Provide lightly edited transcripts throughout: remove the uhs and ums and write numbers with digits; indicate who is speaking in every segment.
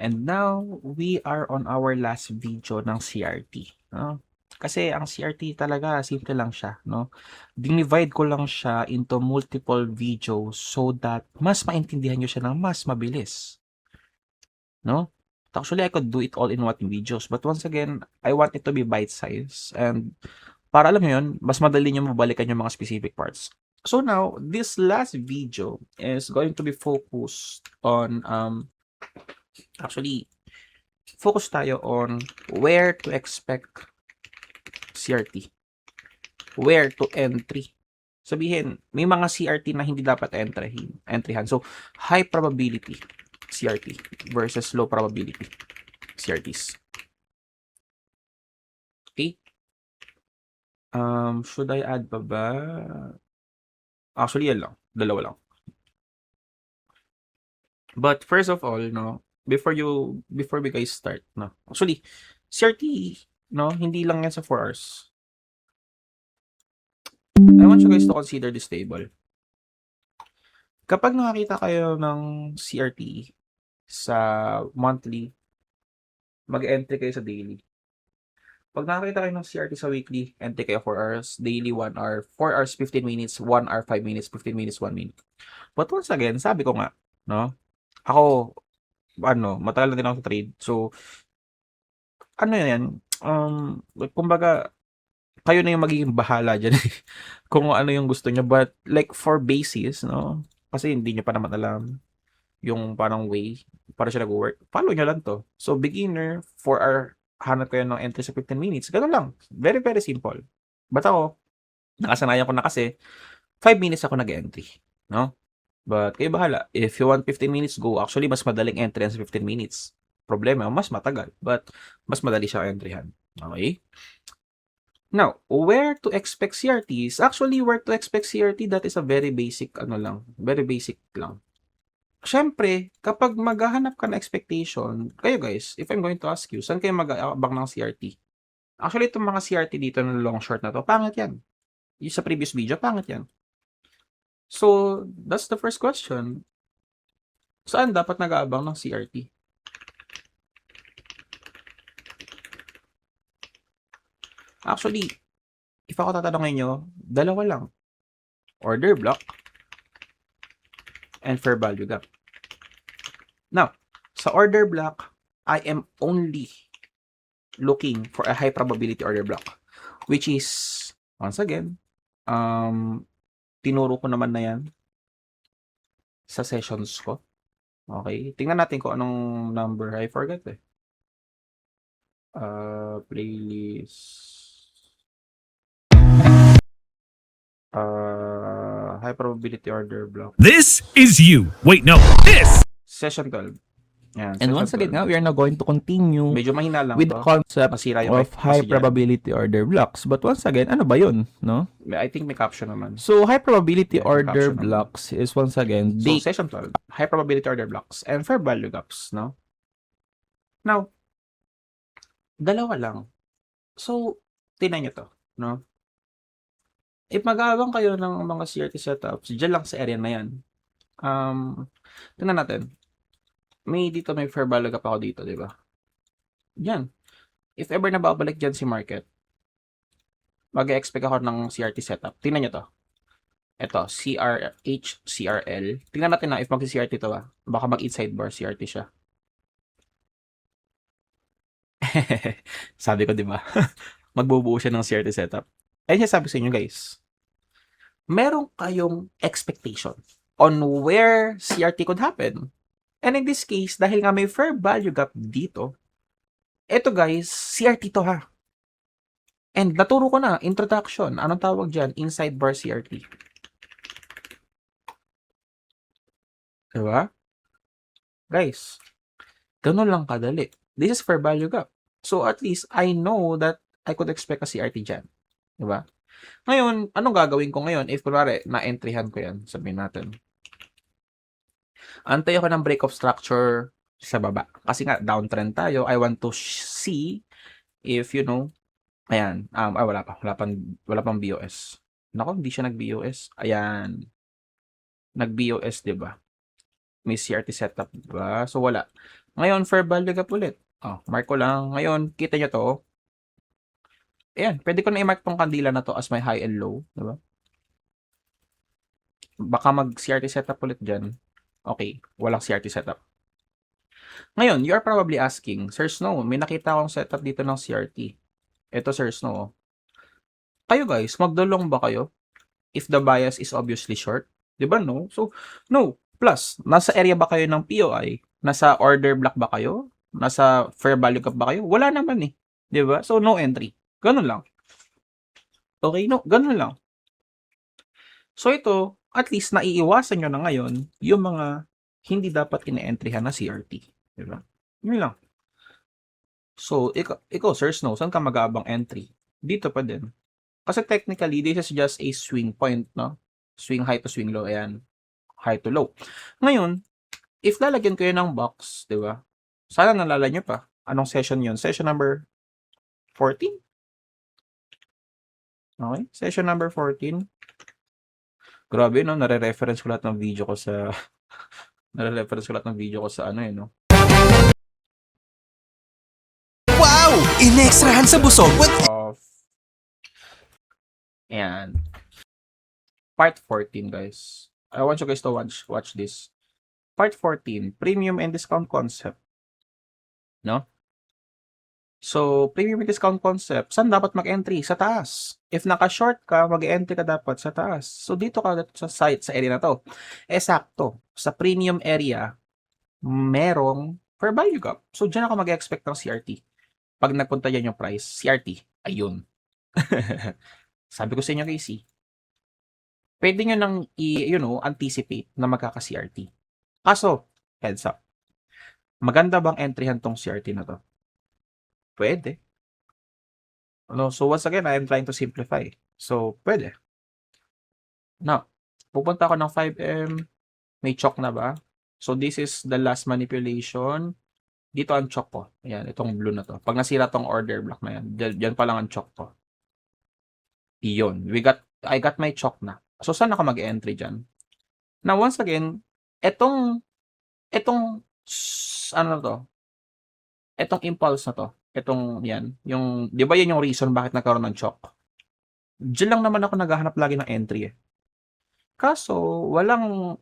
Speaker 1: And now, we are on our last video ng CRT, no? Kasi ang CRT talaga simple lang siya, no? Dinivide ko lang siya into multiple videos so that mas maintindihan niyo siya ng mas mabilis, no? Actually, I could do it all in one videos, but once again, I want it to be bite-size and para alam mo yun, mas madali niyo mabalikan yung mga specific parts. So now, this last video is going to be focused on actually focus tayo on where to expect CRT, where to entry. Sabihin, may mga CRT na hindi dapat entryhan. So, high probability CRT versus low probability CRTs. Okay? Should I add pa ba? Actually, yan lang. Dalawa lang. But first of all, no, before we guys start, no. Actually, CRT, no, hindi lang yan sa 4 hours. I want you guys to consider this table. Kapag nakakita kayo ng CRT sa monthly, mag-entry kayo sa daily. Pag nakakita kayo ng CRT sa weekly, entry kayo 4 hours, daily 1 hour, 4 hours 15 minutes, 1 hour 5 minutes, 15 minutes 1 minute. But once again, sabi ko nga, no, ako, matagal na din ako sa trade. So, ano yan, kumbaga, kayo na yung magiging bahala dyan kung ano yung gusto nyo. But like for basis, no, kasi hindi nyo pa naman alam yung parang way para siya nag-work. Follow nyo lang to. So beginner, 4 hour, hanap kayo ng entry sa 15 minutes. Ganun lang. Very, very simple. But ako, nakasanayan ko na kasi 5 minutes ako nag-entry. No? But kayo bahala. If you want 15 minutes, go. Actually, mas madaling entry sa 15 minutes. Problema, mas matagal. But mas madali siya entryhan. Okay? Now, where to expect CRTs? Actually, where to expect CRT, that is a very basic, very basic lang. Siyempre, kapag maghahanap ka ng expectation, kayo guys, if I'm going to ask you, saan kayo mag-aabang ng CRT? Actually, itong mga CRT dito na long short na to, pangit yan. Yung sa previous video, pangit yan. So, that's the first question. Saan dapat nag-aabang ng CRT? Actually, if ako tatanungin nyo, dalawa lang. Order block and fair value gap. Now, sa order block, I am only looking for a high probability order block, which is, once again, tinuro ko naman na yan sa sessions ko. Okay, tingnan natin kung anong number. I forgot eh. Playlist. High probability order block.
Speaker 2: This is you. Wait, no. This.
Speaker 1: Session 12. Yan,
Speaker 3: And
Speaker 1: session
Speaker 3: once again
Speaker 1: 12.
Speaker 3: nga, we are now going to continue
Speaker 1: Medyo mahina lang
Speaker 3: with
Speaker 1: to.
Speaker 3: the concept
Speaker 1: Masira yung
Speaker 3: of high
Speaker 1: kasi dyan.
Speaker 3: probability order blocks. But once again, ano ba yun? No?
Speaker 1: I think may caption naman.
Speaker 3: So, high probability
Speaker 1: Yeah, may
Speaker 3: order
Speaker 1: caption naman.
Speaker 3: blocks is once again,
Speaker 1: So, session 12, high probability order blocks and fair value gaps, no? Now, dalawa lang. So, tingnan nyo to, no? If mag-aabang kayo ng mga CRT setups, dyan lang sa area na yan. Tingnan natin. Dito may fair value gap ako dito, di ba? Yan. If ever nababalik dyan si market, mag-expect ako ng CRT setup. Tingnan nyo to. Ito, CRH, CRL. Tingnan natin na if mag-CRT to ba. Baka mag-inside bar CRT siya. Sabi ko, di ba? Magbubuo siya ng CRT setup. Ayun siya sabi sa inyo, guys. Meron kayong expectation on where CRT could happen. And in this case, dahil nga may fair value gap dito, eto guys, CRT to ha. And naturo ko na, introduction. Anong tawag dyan? Inside bar CRT. Diba? Guys, ganun lang kadali. This is fair value gap. So at least, I know that I could expect a CRT dyan. Diba? Ngayon, anong gagawin ko ngayon? If kunwari, na-entryhan ko yan, sabihin natin. Antay ako ng break of structure sa baba. Kasi nga, downtrend tayo. I want to see if, you know, ayan. Wala pa. Wala pang BOS. Nako, hindi siya nag-BOS. Ayan. Nag-BOS, diba? May CRT setup, diba? So, wala. Ngayon, fair value gap ulit. Oh, mark ko lang. Ngayon, kita nyo to. Ayan, pwede ko na i-mark tong kandila na to as my high and low. Diba? Baka mag-CRT setup ulit dyan. Okay, walang CRT setup. Ngayon, you are probably asking, Sir Snow, may nakita akong setup dito ng CRT. Ito, Sir Snow. Kayo guys, magdulong ba kayo? If the bias is obviously short? Diba, no? So, no. Plus, nasa area ba kayo ng POI? Nasa order block ba kayo? Nasa fair value gap ba kayo? Wala naman eh. Diba? So, no entry. Ganun lang. Okay, no? Ganun lang. So, ito, at least naiiwasan nyo na ngayon yung mga hindi dapat ine-entryhan na CRT. Diba? Yun lang. So, ikaw, Sir Snow, saan ka mag-aabang entry? Dito pa din. Kasi technically, this is just a swing point, no? Swing high to swing low, ayan. High to low. Ngayon, if lalagyan ko yun ng box, di ba? Sana nalala nyo pa. Anong session yun? Session number 14? Okay, session number 14. Grabe, no? Nare-reference ko lahat ng video ko sa... nare-reference ko lahat ng video ko sa ano, no?
Speaker 4: Wow! Inextrahan sa busog with
Speaker 1: Of... Ayan. Part 14, guys. I want you guys to watch this. Part 14, premium and discount concept. No? So, premium and discount concept, saan dapat mag-entry? Sa taas. If naka-short ka, mag-entry ka dapat sa taas. So, dito ka sa site, sa area na to. Sakto. Sa premium area, merong fair value gap. So, dyan ako mag-expect ng CRT. Pag nagpunta dyan yung price, CRT. Ayun. Sabi ko sa inyo, Casey. Pwede nyo nang anticipate na magkaka-CRT. Kaso, heads up. Maganda bang entryhan tong CRT na to? Pwede. So once again, I am trying to simplify. So, pwede. Now, pupunta ako ng 5M. May chalk na ba? So, this is the last manipulation. Dito ang chalk ko. Ayan, itong blue na to. Pag nasira tong order block na yan, dyan pa lang ang chalk ko. Iyon. I got my chalk na. So, saan ako mag-entry dyan? Now, once again, etong ano na to? Etong impulse na to. Etong yan. Yung, di ba yan yung reason bakit nagkaroon ng chalk? Diyan lang naman ako naghahanap lagi ng entry eh. Kaso, walang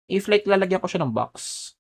Speaker 1: if like lalagyan ko siya ng box,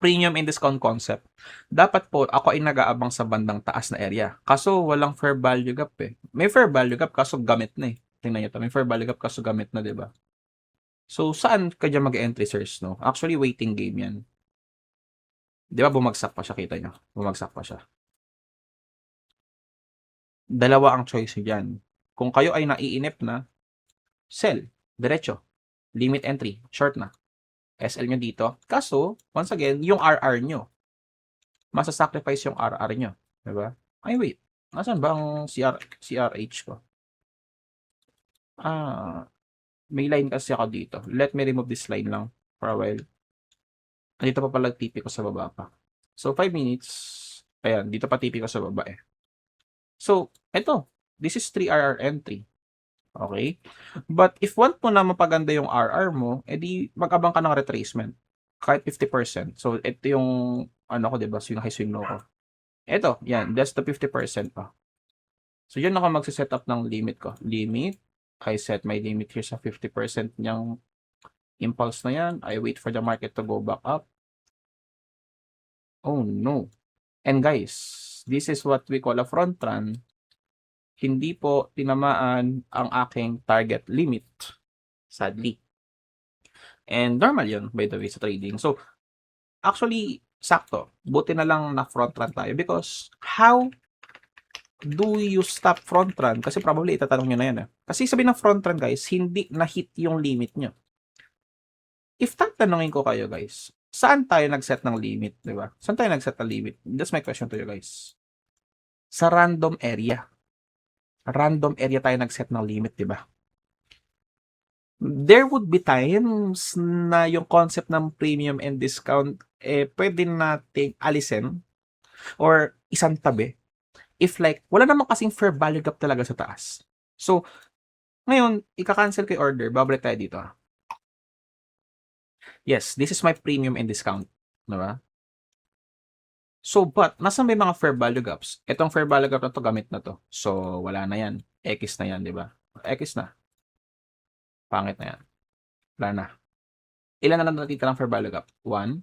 Speaker 1: premium and discount concept, dapat po ako ay nag-aabang sa bandang taas na area. Kaso walang fair value gap eh. May fair value gap kaso gamit na eh. Tingnan niyo to, may fair value gap kaso gamit na, 'di ba? So saan ka diyan mag-entry, Sirs, no? Actually waiting game 'yan. 'Di ba bumagsak pa siya, kita niyo? Bumagsak pa siya. Dalawa ang choice diyan. Kung kayo ay naiinip na, sell, diretso. Limit entry, short na. SL nyo dito. Kaso, once again, yung RR nyo. Masa-sacrifice yung RR nyo. Diba? Ay, wait. Nasaan ba ang CRH ko? May line kasi ako dito. Let me remove this line lang for a while. Dito pa pala TP ko sa baba pa. So, 5 minutes. Ayan, dito pa TP ko sa baba eh. So, eto. This is 3RR entry. Okay? But if want mo na mapaganda yung RR mo, edi mag-abang ka ng retracement. Kahit 50%. So, ito yung, ko, diba? Swing high, swing low ko. Ito, yan. That's the 50% pa. So, yun ako magsiset up ng limit ko. Limit. I set my limit here sa 50% niyang impulse na yan. I wait for the market to go back up. Oh, no. And guys, this is what we call a front run. Hindi po tinamaan ang aking target limit. Sadly. And normal yun, by the way, sa trading. So, actually, sakto. Buti na lang na front run tayo. Because, how do you stop front run? Kasi probably itatanong nyo na yan. Kasi sabi ng front run, guys, hindi na-hit yung limit nyo. If tatanungin ko kayo, guys, saan tayo nag-set ng limit? Diba? Saan tayo nag-set ng limit? That's my question to you, guys. Sa random area. Random area tayo nag-set ng limit, di ba? There would be times na yung concept ng premium and discount pwede nating alisin or isang tabi if like wala namang kasing fair value gap talaga sa taas. So, ngayon, ika-cancel ko yung order. Babalik tayo dito. Yes, this is my premium and discount. Diba? So, but, nasa may mga fair value gaps? Itong fair value gap na to, gamit na to. So, wala na yan. X na yan, di ba? X na. Pangit na yan. Wala na. Ilan na lang natitira ng fair value gap? 1.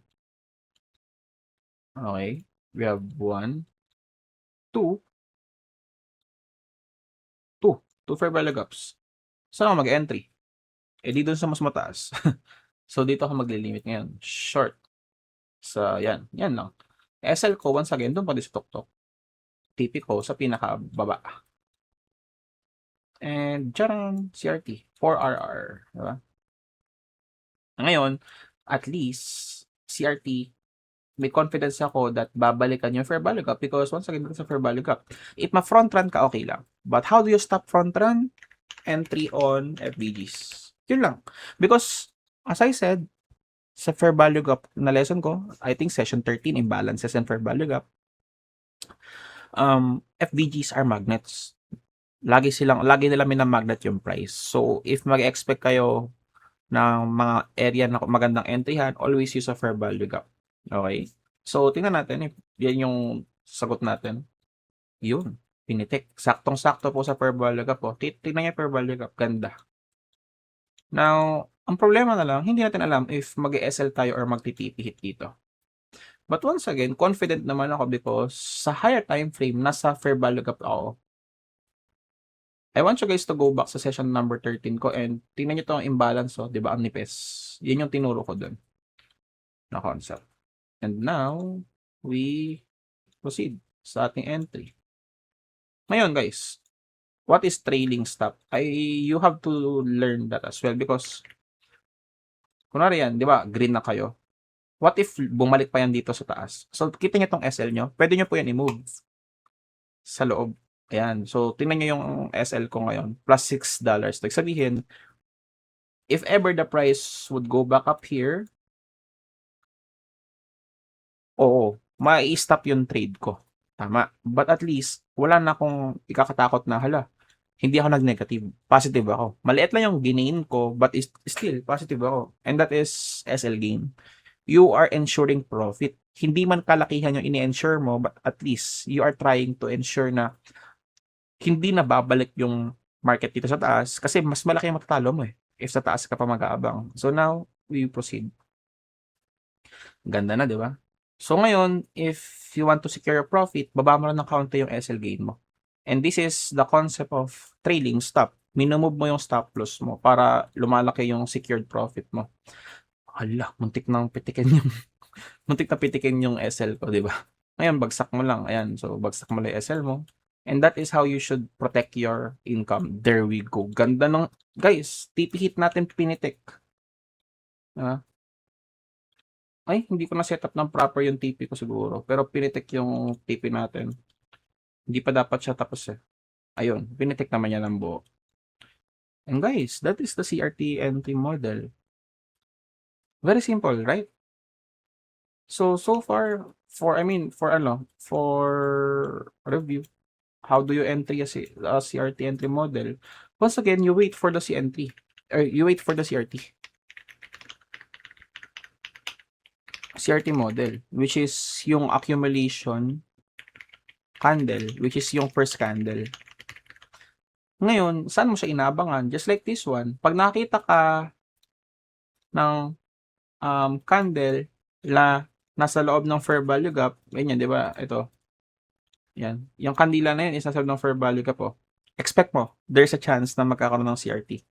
Speaker 1: Okay. We have 1. 2. 2 fair value gaps. Saan ako mag-entry? Di doon sa mas mataas. So, dito ako maglilimit ngayon. Short. So, yan. Yan lang. SL ko, once again, doon pa din sa tuktok. TP ko sa pinakababa. And, charan, CRT. 4RR. Diba? Ngayon, at least, CRT, may confidence ako that babalikan yung fair value gap because once again, sa fair value gap. If ma-front run ka, okay lang. But how do you stop front run? Entry on FBGs. Yun lang. Because, as I said, sa fair value gap na lesson ko, I think session 13, imbalances and fair value gap, FVGs are magnets. Lagi nila minamagnet yung price. So, if mag-expect kayo ng mga area na magandang entryhan, always use a fair value gap. Okay? So, tingnan natin. Yan yung sagot natin. Yun. Pinitik. Saktong-sakto po sa fair value gap po. Tingnan niya fair value gap. Ganda. Now, ang problema na lang, hindi natin alam if mag-SL tayo or mag-TTP hit dito. But once again, confident naman ako because sa higher time frame, nasa fair value gap ako. I want you guys to go back sa session number 13 ko and tingnan nyo itong imbalance, di ba, ang nipis. Yan yung tinuro ko dun na concept. And now, we proceed sa ating entry. Ngayon, guys, what is trailing stop? You have to learn that as well because kunwari yan, di ba, green na kayo. What if bumalik pa yan dito sa taas? So, kita nyo itong SL nyo. Pwede nyo po yan i-move sa loob. Ayan. So, tingnan nyo yung SL ko ngayon. Plus $6. So, sabihin, if ever the price would go back up here, oo, ma-i-stop yung trade ko. Tama. But at least, wala na akong ikakatakot na, hala, hindi ako nag-negative. Positive ako. Maliit lang yung ginain ko, but still, positive ako. And that is SL gain. You are ensuring profit. Hindi man kalakihan yung ini-ensure mo, but at least, you are trying to ensure na hindi na babalik yung market dito sa taas kasi mas malaki yung matatalo mo if sa taas ka pa mag-aabang. So now, we proceed. Ganda na, di ba? So ngayon, if you want to secure your profit, baba mo lang ng kaunti yung SL gain mo. And this is the concept of trailing stop. Minumove mo yung stop loss mo para lumalaki yung secured profit mo. Hala, muntik na pitikin yung SL ko, di ba? Ngayon, bagsak mo lang. Ayan, so bagsak mo lang yung SL mo. And that is how you should protect your income. There we go. Ganda ng, guys, TP hit natin pinitik. Ay, hindi ko na set up ng proper yung TP ko siguro. Pero pinitik yung TP natin. Hindi pa dapat siya tapos Ayun, pinitik naman niya ng buo. And guys, that is the CRT entry model. Very simple, right? So far, for review, how do you entry a CRT entry model? Once again, you wait for the CRT. CRT model, which is yung accumulation candle, which is yung first candle. Ngayon, saan mo siya inaabangan? Just like this one, pag nakita ka ng candle na nasa loob ng fair value gap, ganyan, di ba? Ito. Yan. Yung kandila na yun, isa sa loob ng fair value gap po. Expect mo, there's a chance na magkakaroon ng CRT.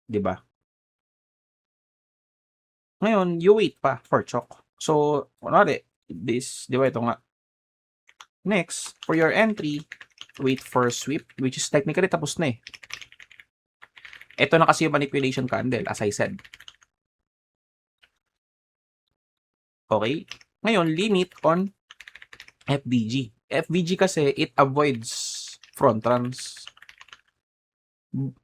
Speaker 1: Di ba? Ngayon, you wait pa for chok. So, kunwari, this, di ba ito nga. Next, for your entry, wait for sweep, which is technically tapos na Ito na kasi yung manipulation candle, as I said. Okay? Ngayon, limit on FVG. FVG kasi, it avoids front runs.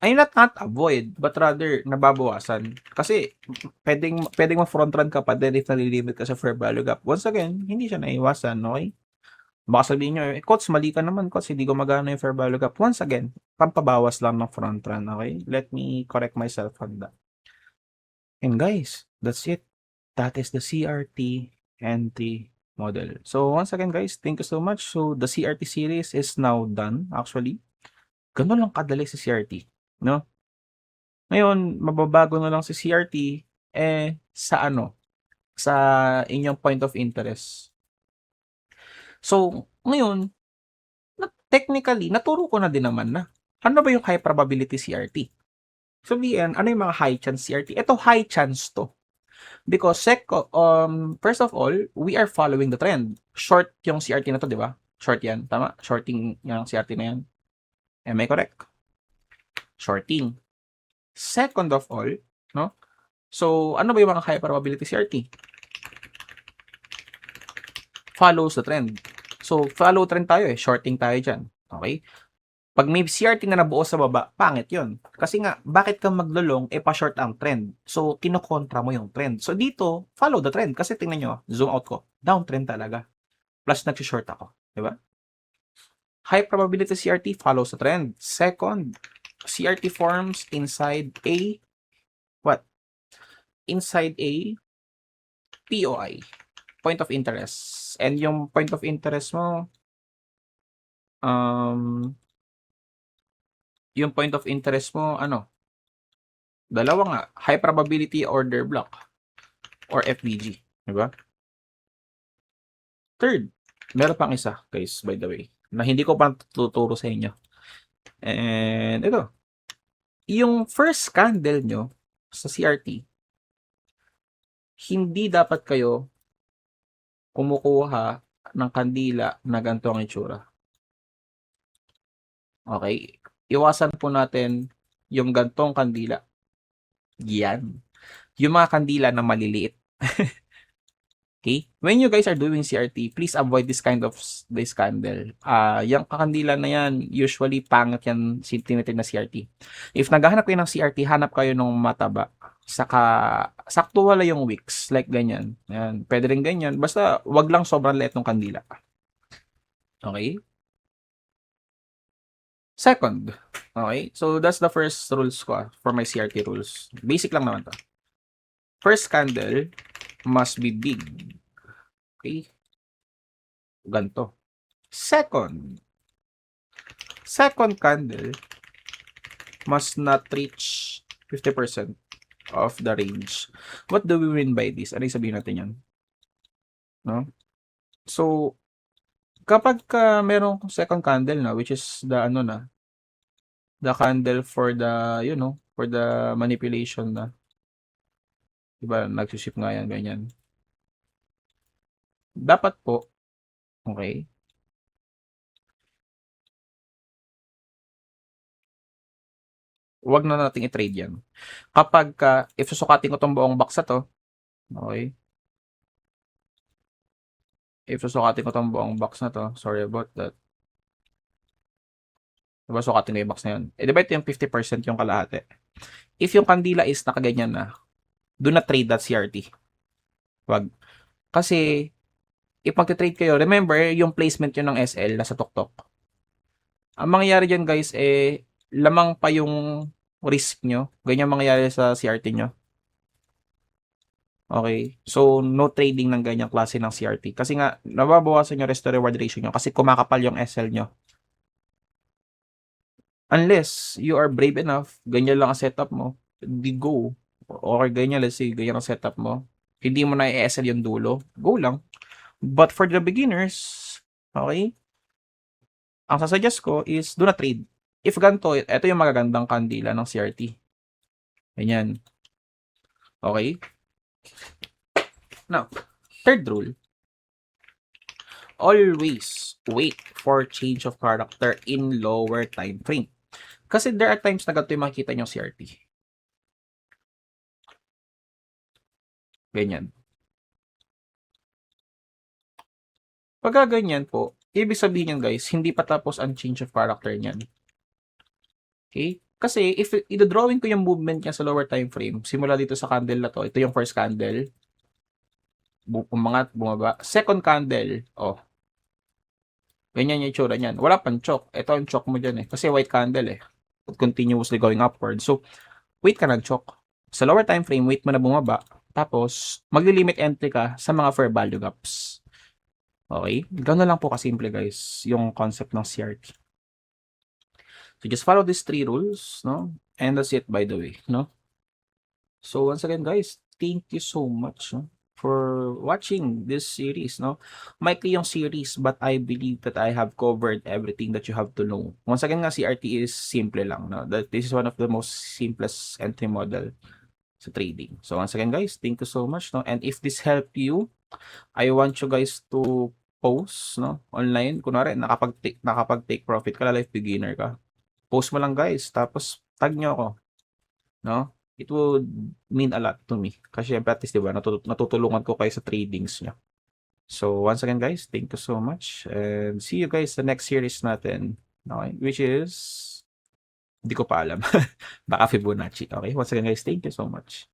Speaker 1: Ay, not avoid, but rather, nababawasan. Kasi, pwedeng ma-front run ka pa din if nalilimit ka sa fair value gap. Once again, hindi siya naiwasan, okay? Baka sabihin nyo, coach, mali ka naman, coach, hindi gumagana yung fair value gap. Once again, pampabawas lang ng front run, okay? Let me correct myself on that. And guys, that's it. That is the CRT entry model. So once again guys, thank you so much. So the CRT series is now done actually. Ganun lang kadali si CRT, no? Ngayon, mababago na lang si CRT sa ano, sa inyong point of interest. So, ngayon, technically, naturo ko na din naman na. Ano ba yung high probability CRT? Sabihin, ano yung mga high chance CRT? Ito high chance to. Because first of all, we are following the trend. Short yung CRT na to, di ba? Short yan. Tama? Shorting yung CRT na yan. Am I correct? Shorting. Second of all, no? So, ano ba yung mga high probability CRT? Follows the trend. So, follow trend tayo eh. Shorting tayo dyan. Okay? Pag may CRT na nabuo sa baba, pangit yun. Kasi nga, bakit ka maglulong, pa-short ang trend? So, kinokontra mo yung trend. So, dito, follow the trend. Kasi tingnan nyo, zoom out ko. Downtrend talaga. Plus, nag-short ako. Diba? High probability CRT follows the trend. Second, CRT forms inside a, what? Inside a POI. Point of interest. And yung point of interest mo, yung point of interest mo, ano? Dalawa nga. High probability order block. Or FPG. Diba? Third, meron pang isa, guys, by the way, na hindi ko pa tuturo sa inyo. And ito. Yung first candle nyo sa CRT, hindi dapat kayo kumukuha ng kandila na ganito ang itsura. Okay? Iwasan po natin yung gantong kandila. Yan. Yung mga kandila na maliliit. Okay? When you guys are doing CRT, please avoid this kind of this candle. Yung kakandila na yan, usually pangit yan tinitin na CRT. If naghahanap kayo ng CRT, hanap kayo ng mataba. Saka, sakto wala yung wicks. Like ganyan. Yan. Pwede rin ganyan. Basta, wag lang sobrang liit ng kandila. Okay? Second. Okay? So, that's the first rules ko for my CRT rules. Basic lang naman to. First candle must be big. Okay? Ganto. Second candle must not reach 50% of the range. What do we mean by this? Ano yung sabihin natin yan? No? So, kapag merong second candle na, which is the ano na, the candle for the, you know, for the manipulation na. Diba, nagsusip nga yan, ganyan. Dapat po, okay, wag na nating i-trade yan. Kapag, if susukatin ko tong buong box na to, okay, if susukatin ko tong buong box na to, sorry about that. Diba, sukatin ko yung box na yun. Diba ito yung 50% yung kalahati. If yung kandila is nakaganyan na, do not trade that CRT. Wag. Kasi, if magte-trade kayo, remember, yung placement yun ng SL nasa tuktok. Ang mangyayari dyan guys, lamang pa yung risk nyo. Ganyan mangyayari sa CRT nyo. Okay? So, no trading ng ganyang klase ng CRT. Kasi nga, nababawasan yung risk to reward ratio nyo kasi kumakapal yung SL nyo. Unless you are brave enough, ganyan lang ang setup mo, di go. Or ganyan, let's say, ganyan ang setup mo. Hindi mo na i-SL yung dulo. Go lang. But for the beginners, okay, ang sasuggest ko is do not trade. If ganito, ito yung magagandang kandila ng CRT. Ganyan. Okay? Now, third rule. Always wait for change of character in lower time frame. Kasi there are times na ganito yung makikita nyo CRT. Ganyan. Pagka ganyan po, ibig sabihin yan guys, hindi pa tapos ang change of character niyan. Okay? Kasi if i-drawing ko yung movement niya sa lower time frame, simula dito sa candle na to, ito yung first candle, umangat, bumaba. Second candle, oh. Ganyan yung itsura niyan. Wala pang choke. Ito ang choke mo dyan eh. Kasi white candle eh. Continuously going upward. So, wait ka ng choke. Sa lower time frame, wait mo na bumaba. Tapos, magli-limit entry ka sa mga fair value gaps. Okay? Gano'n lang po kasimple guys, yung concept ng CRT. So, just follow these 3 rules, no? And that's it by the way, no? So, once again guys, thank you so much, no, for watching this series, no? Maikli yung series, but I believe that I have covered everything that you have to know. Once again nga, CRT is simple lang, no? That this is one of the most simplest entry model sa trading. So, once again guys, thank you so much, no? And if this helped you, I want you guys to post, no, online. Kunwari, nakapag-take profit ka, life beginner ka. Post mo lang guys, tapos tag nyo ako, no? It would mean a lot to me. Kasi syempre at least, di ba, natutulungan ko kayo sa tradings nyo. So, once again guys, thank you so much. And see you guys sa next series natin. Okay? Which is, hindi ko pa alam. Baka Fibonacci. Okay? Once again guys, thank you so much.